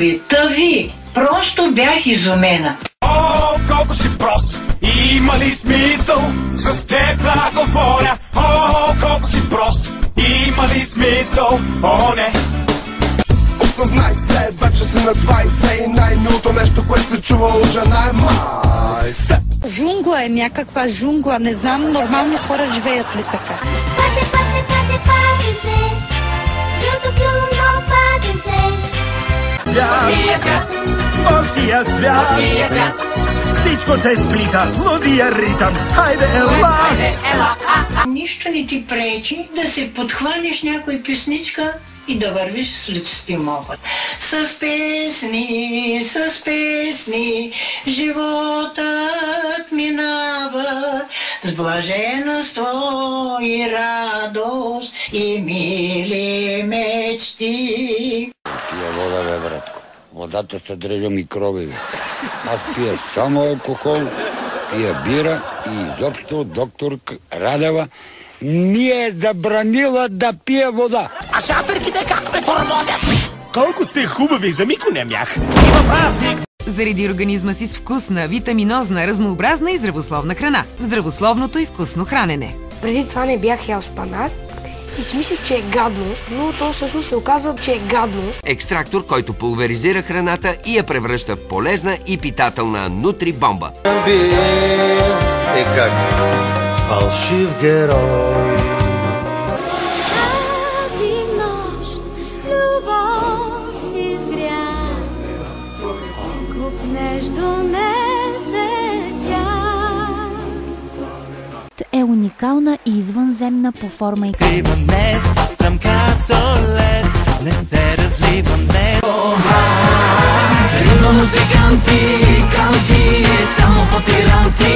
ви, тъви. Просто бях изумена. О, колко си прост! Има ли смисъл с теб да говоря? О, колко си прост! Има ли смисъл? О, не! Осъзнай се, вече си на 20 и най-милото нещо, което се чува от жена е май се. Жунгла е някаква жунгла, не знам нормални хора живеят ли така. Патенце, жълто клюно патенце. Морския свят, всичко се сплита в лудия ритъм. Хайде, ела! Нищо не ти пречи да се подхванеш някой песничка и да вървиш след стимоха. С песни, животът минава, с блаженство и радост и мили мечти. Пия вода, бе, братко. Водата съдържа микроби, бе. Аз пия само алкохол, пия бира и изобщо доктор Радева ми е забранила да пия вода. А шаферките как ме тормозят? Колко сте хубави, за мико не мях. Има празник! Зареди организма си с вкусна, витаминозна, разнообразна и здравословна храна. Здравословното и вкусно хранене. Преди това не бях ял спанак и си мислех, че е гадно, но то всъщност се оказа, че е гадно. Екстрактор, който пулверизира храната и я превръща в полезна и питателна нутрибомба. Е как фалшив герой. Тази нощ любов изгря, купнеш донесе тя. Е уникална и извънземна по форма и Разливам днес, съм като лед, не се разливам днес. Трима музиканти, канти, само по тиранти.